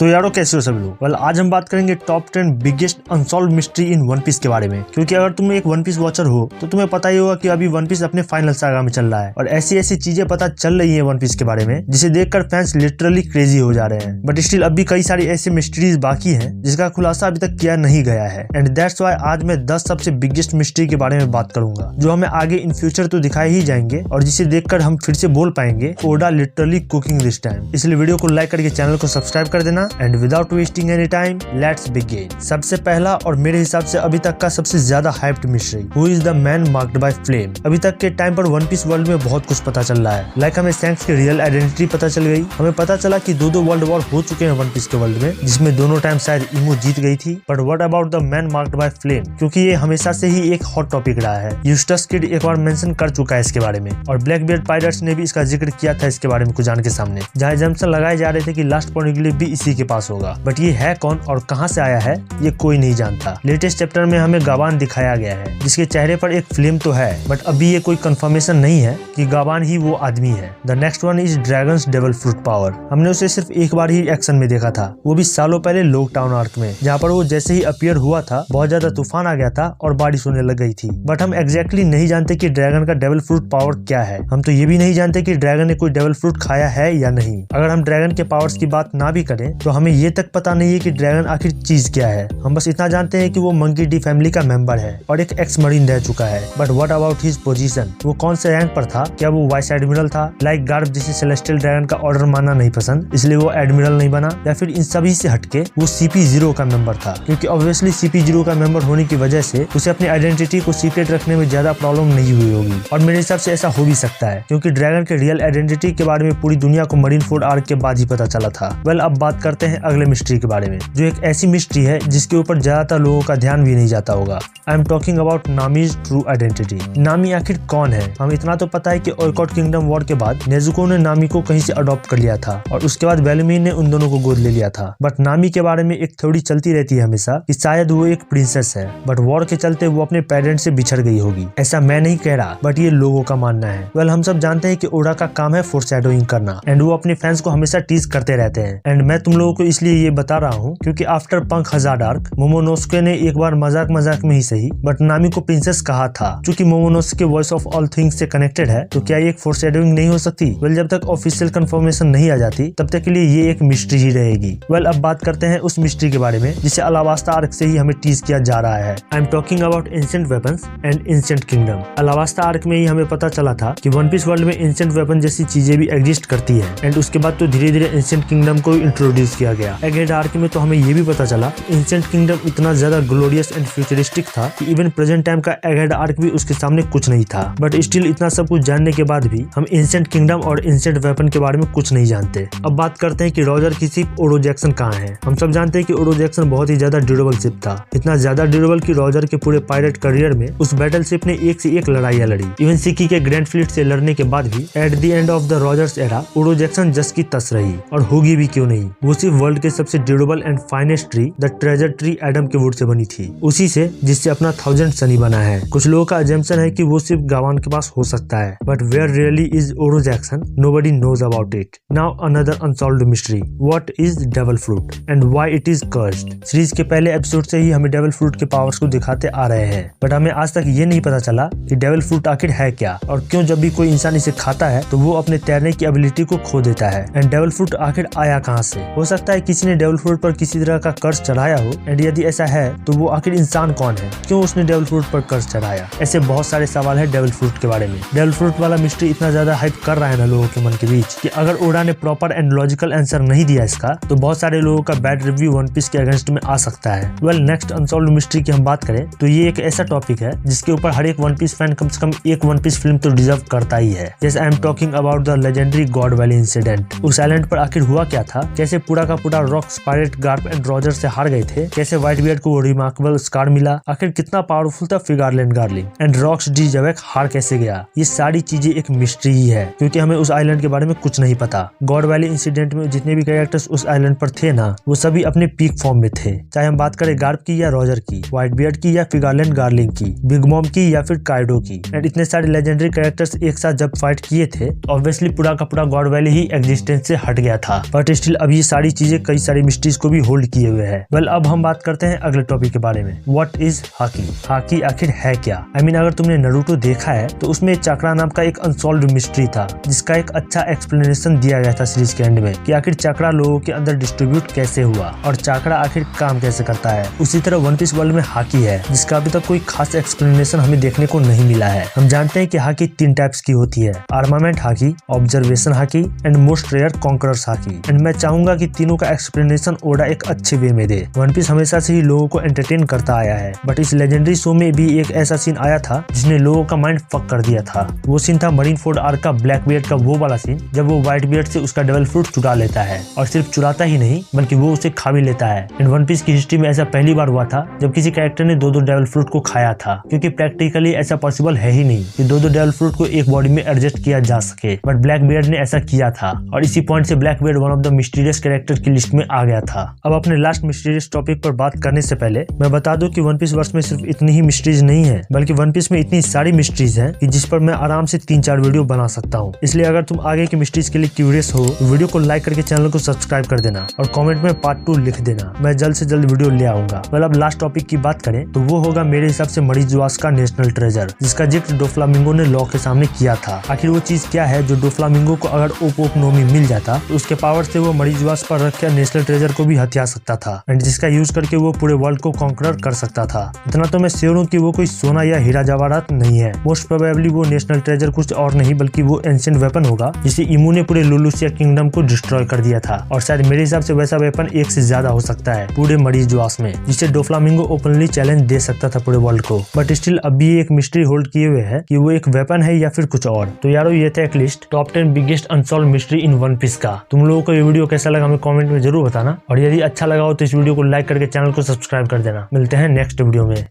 तो यारो कैसे हो सब लोग। वेल आज हम बात करेंगे top 10 biggest unsolved mystery in one piece के बारे में, क्योंकि अगर तुम एक वन पीस वॉचर हो तो तुम्हें पता ही होगा कि अभी वन पीस अपने फाइनल सागा में चल रहा है और ऐसी ऐसी चीजें पता चल रही है वन पीस के बारे में जिसे देखकर फैंस लिटरली क्रेजी हो जा रहे हैं। बट स्टिल अभी कई सारी ऐसी मिस्ट्रीज बाकी हैं जिसका खुलासा अभी तक किया नहीं गया है। एंड दैट्स व्हाई आज मैं 10 सबसे बिगेस्ट मिस्ट्री के बारे में बात करूंगा जो हमें आगे इन फ्यूचर तो दिखाई ही जाएंगे और जिसे देखकर हम फिर से बोल पाएंगे Oda literally cooking this time. इसलिए वीडियो को लाइक करके चैनल को सब्सक्राइब कर देना। And without wasting any time let's begin. सबसे पहला और मेरे हिसाब से अभी तक का सबसे ज्यादा hyped mystery, who is the man marked by flame. अभी तक के टाइम पर वन पीस वर्ल्ड में बहुत कुछ पता चल रहा है। लाइक हमें शैंक्स की रियल आइडेंटिटी पता चल गई। हमें पता चला कि दो वर्ल्ड वॉर हो चुके हैं वन पीस के वर्ल्ड में, जिसमें दोनों टाइम शायद इमो जीत गई थी। But what about the man marked by flame, क्योंकि ये हमेशा से ही एक हॉट टॉपिक रहा है। यूस्टस किड एक बार मेंशन कर चुका है इसके बारे में और ब्लैक बियर्ड पायरेट्स ने भी इसका जिक्र किया था इसके बारे में कुछ जान के सामने, जहाँ एजम्पशन लगाए जा रहे थे कि लास्ट पॉइंट भी इसी के पास होगा। बट ये है कौन और कहां से आया है ये कोई नहीं जानता। लेटेस्ट चैप्टर में हमें गावान दिखाया गया है जिसके चेहरे पर एक फ्लेम तो है, बट अभी ये कोई कंफर्मेशन नहीं है कि गावान ही वो आदमी है। The next one is dragons devil fruit power. हमने उसे सिर्फ एक बार ही एक्शन में देखा था, वो भी सालों पहले लोक टाउन आर्क में, जहाँ पर वो जैसे ही अपीयर हुआ था बहुत ज्यादा तूफान आ गया था और बारिश होने लग गई थी। बट हम एग्जैक्टली नहीं जानते कि ड्रैगन का डेविल फ्रूट पावर क्या है। हम तो ये भी नहीं जानते कि ड्रैगन ने कोई डेविल फ्रूट खाया है या नहीं। अगर हम ड्रैगन के पावर्स की बात ना भी करें तो हमें ये तक पता नहीं है कि ड्रैगन आखिर चीज क्या है। हम बस इतना जानते हैं कि वो मंकी डी फैमिली का मेंबर है और एक एक्स मरीन रह चुका है। But what about his position, वो कौन से रैंक पर था? क्या वो वाइस एडमिरल था लाइक गार्ब, जिसे सेलेस्टियल ड्रैगन का ऑर्डर मानना नहीं पसंद इसलिए वो एडमिरल नहीं बना, या फिर इन सभी से हटके वो CP0 का मेंबर था? क्योंकि ऑब्वियसली CP0 का मेंबर होने की वजह से उसे अपनी आइडेंटिटी को सीक्रेट रखने में ज्यादा प्रॉब्लम नहीं हुई होगी और मेरे हिसाब से ऐसा हो भी सकता है क्योंकि ड्रैगन के रियल आइडेंटिटी के बारे में पूरी दुनिया को मरीन फोर्ड आर्क के बाद ही पता चला था। वेल अब बात करते हैं अगले मिस्ट्री के बारे में, जो एक ऐसी मिस्ट्री है जिसके ऊपर ज्यादातर लोगों का ध्यान भी नहीं जाता होगा। I am talking about Nami's true identity. Nami आखिर कौन है? हम इतना तो पता है कि ओरकॉट किंगडम वॉर के बाद नेजुको ने नामी को कहीं से अडॉप्ट कर लिया था और उसके बाद बेलुमिन ने उन दोनों को गोद ले लिया था। बट नामी के बारे में एक थ्योरी चलती रहती है हमेशा कि शायद वो एक प्रिंसेस है, बट वॉर के चलते वो अपने पेरेंट्स से बिछड़ गई होगी। ऐसा मैं नहीं कह रहा, बट ये लोगों का मानना है। वेल हम सब जानते हैं कि ओडा का काम है फोरशैडोइंग करना एंड वो अपने फैंस को हमेशा टीज करते रहते हैं। एंड मैं तुम लोगों को इसलिए ये बता रहा हूँ क्योंकि आफ्टर पंख हजार्ड आर्क मोमोनोसुके ने एक बार मजाक में ही सही बट नामी को प्रिंसेस कहा था। चूंकि मोमोनोसुके वॉइस ऑफ ऑल थिंग्स से कनेक्टेड है तो क्या ये एक फोरशैडोइंग नहीं हो सकती? वेल जब तक ऑफिशियल कंफर्मेशन नहीं आ जाती तब तक के लिए ये एक मिस्ट्री ही रहेगी। वेल अब बात करते हैं उस मिस्ट्री के बारे में जिसे अलाबास्ता आर्क से ही हमें टीज किया जा रहा है। I am talking about ancient weapons and ancient kingdom. Alabasta arc में ही हमें पता चला था कि वन पीस वर्ल्ड में एंशिएंट वेपन जैसी चीजें भी एग्जिस्ट करती है एंड उसके बाद तो धीरे धीरे एंशिएंट किंगडम को इंट्रोड्यूस किया गया। एगेड आर्क में तो हमें ये भी पता चला कि एंशिएंट किंगडम इतना ज्यादा ग्लोरियस एंड फ्यूचरिस्टिक था कि इवन प्रेजेंट टाइम का एगेड आर्क भी उसके सामने कुछ नहीं था। बट स्टिल इतना सब कुछ जानने के बाद भी हम एंशिएंट किंगडम और एंशिएंट वेपन के बारे में कुछ नहीं जानते। अब बात करते हैं कि रॉजर की शिप ओडो जैक्सन कहाँ है। हम सब जानते हैं कि ओडो जैक्सन बहुत ही ज्यादा ड्यूरेबल शिप था, इतना ज्यादा ड्यूरेबल कि रॉजर के पूरे पायरेट करियर में उस बैटल शिप ने एक से एक लड़ाइयां लड़ी। इवन सिकी के ग्रैंड फ्लीट से लड़ने के बाद भी at the end of the Roger's era Odo Jackson जस की तस रही और होगी भी क्यों नहीं। वो सिर्फ वर्ल्ड के सबसे durable and finest tree the treasure tree Adam के वुड से बनी थी, उसी से जिससे अपना 1000 सनी बना है। कुछ लोगों का अजम्पशन है कि वो सिर्फ गावान के पास हो सकता है, but where really is Odo Jackson, nobody knows about it. Now another unsolved mystery, what is devil fruit and why it is cursed. Series के पहले एपिसोड से ही हमें डेविल फ्रूट के पावर्स को दिखाते आ रहे हैं, बट हमें आज तक ये नहीं पता चला कि डेविल फ्रूट आखिर है क्या और क्यों जब भी कोई इंसान इसे खाता है तो वो अपने तैरने की एबिलिटी को खो देता है। एंड डेविल फ्रूट आखिर आया कहाँ से? हो सकता है किसी ने डेविल फ्रूट पर किसी तरह का कर्ज चढ़ाया हो एंड यदि ऐसा है तो वो आखिर इंसान कौन है, क्यों उसने डेविल फ्रूट पर कर्ज चढ़ाया? ऐसे बहुत सारे सवाल है डेविल फ्रूट के बारे में। डेविल फ्रूट वाला मिस्ट्री इतना ज्यादा हाइप कर रहा है ना लोगों के मन के बीच कि अगर ओडा ने प्रॉपर एंड लॉजिकल आंसर नहीं दिया इसका तो बहुत सारे लोगों का बैड रिव्यू वन पीस के अगेंस्ट में आ सकता है। वेल नेक्स्ट अनसॉल्व्ड मिस्ट्री की हम बात करें तो ये एक ऐसा टॉपिक है जिसके ऊपर हर एक वन पीस फैन कम से कम एक वन पीस फिल्म तो डिजर्व करता ही है। जैसे आई am talking about the legendary God valley incident. उस आइलैंड पर आखिर हुआ क्या था? कैसे पूरा का पूरा rocks pirate Garp and Roger से हार गए थे? कैसे व्हाइट बियर्ड को रिमार्केबल स्कार मिला? आखिर कितना पावरफुल था फिगारलैंड गार्लिंग एंड रॉक्स डी जवेक हार कैसे गया? ये सारी चीजें एक मिस्ट्री ही है क्योंकि हमें उस आइलैंड के बारे में कुछ नहीं पता। गॉड वैली इंसिडेंट में जितने भी कैरेक्टर्स उस आइलैंड पर थे ना वो सभी अपने पीक फॉर्म में थे, चाहे हम बात करें गार्प की या रॉजर की, व्हाइट बियर्ड की या फिगारलैंड गार्लिंग की, बिग मॉम की या फिर काइडो की। एंड इतने सारे लेजेंडरी कैरेक्टर्स एक साथ जब फाइट किए थे तो ऑब्वियसली पूरा का पूरा गॉड वैली ही एग्जिस्टेंस से हट गया था। बट स्टिल अब ये सारी चीजें कई सारी मिस्ट्रीज को भी होल्ड किए हुए है। वेल अब हम बात करते हैं अगले टॉपिक के बारे में, व्हाट इज हाकी। हाकी आखिर है क्या? आई मीन अगर तुमने नारुतो देखा है तो उसमें चक्रा नाम का एक अनसॉल्व्ड मिस्ट्री था, जिसका एक अच्छा एक्सप्लेनेशन दिया गया था सीरीज के एंड में कि आखिर चक्रा लोगों के अंदर डिस्ट्रीब्यूट कैसे हुआ और चक्रा आखिर काम कैसे करता है। उसी तरह वन पीस वर्ल्ड में हाकी है, जिसका अभी तक कोई खास एक्सप्लेनेशन हमें देखने को नहीं मिला है। हम जानते हैं कि हाकी 3 टाइप्स की होती है, armament haki, observation haki and most rare conqueror's haki. And मैं चाहूंगा कि तीनों का एक्सप्लेनेशन ओडा एक अच्छे वे में दे। वन पीस हमेशा से ही लोगों को एंटरटेन करता आया है, बट इस लेजेंडरी शो में भी एक ऐसा सीन आया था जिसने लोगों का माइंड फक कर दिया था। वो सीन था मरीन फोर्ड आर्क का ब्लैक बियर्ड का वो वाला सीन, जब वो व्हाइट बियर्ड से उसका डेविल फ्रूट चुरा लेता है, और सिर्फ चुराता ही नहीं बल्कि वो उसे खा भी लेता है। इन वन पीस की हिस्ट्री में ऐसा पहली बार हुआ था जब किसी कैरेक्टर ने 2-2 डेविल फ्रूट को खाया था, क्योंकि प्रैक्टिकली ऐसा पॉसिबल है ही नहीं कि 2-2 डेविल फ्रूट को एक बॉडी में एडजस्ट किया जा सके, बट ब्लैक बियर्ड ने ऐसा किया था और इसी पॉइंट से black beard one of the mysterious character की लिस्ट में आ गया था। अब अपने लास्ट मिस्टीरियस टॉपिक पर बात करने से पहले मैं बता दूं कि वन पीस वर्स में सिर्फ इतनी ही मिस्ट्रीज नहीं है, बल्कि वन पीस में इतनी सारी मिस्ट्रीज हैं कि जिस पर मैं आराम से 3-4 वीडियो बना सकता हूं। इसलिए अगर तुम आगे की मिस्ट्रीज के लिए क्यूरियस हो तो वीडियो को लाइक करके चैनल को सब्सक्राइब कर देना और कमेंट में पार्ट 2 लिख देना, मैं जल्द से जल्द वीडियो ले आऊंगा। वेल अब लास्ट टॉपिक की बात करें तो वो होगा मेरे हिसाब से मरीजुआस का नेशनल ट्रेजर, जिसका जिक्र डोफ्लामिंगो ने लॉ के सामने किया था। आखिर वो चीज क्या है जो डोफ्लामिंगो को अगर ओप नोमी मिल जाता तो उसके पावर से वो मरीजुआस पर रखे नेशनल ट्रेजर को भी हथिया सकता था, एंड जिसका यूज करके वो पूरे वर्ल्ड को कॉन्करर कर सकता था। इतना तो मैं श्योर हूँ कि वो कोई सोना या हीरा जवाहरात नहीं है। मोस्ट प्रोबेबली वो नेशनल ट्रेजर कुछ और नहीं बल्कि वो एंशिएंट वेपन होगा जिसे इमू ने पूरे लुलुसिया किंगडम को डिस्ट्रॉय कर दिया था, और शायद मेरे हिसाब से वैसा वेपन एक से ज्यादा हो सकता है पूरे मरीजुआस में, जिसे डोफ्लामिंगो ओपनली चैलेंज दे सकता था पूरे वर्ल्ड को। बट स्टिल अभी एक मिस्ट्री होल्ड किए हुए है कि वो एक वेपन है या फिर कुछ और। तो यारो ये था एक list top 10 biggest unsolved mystery in one piece का। तुम लोगों को ये वीडियो कैसा लगा हमें कमेंट में जरूर बताना, और यदि अच्छा लगा हो तो इस वीडियो को लाइक करके चैनल को सब्सक्राइब कर देना। मिलते हैं नेक्स्ट वीडियो में।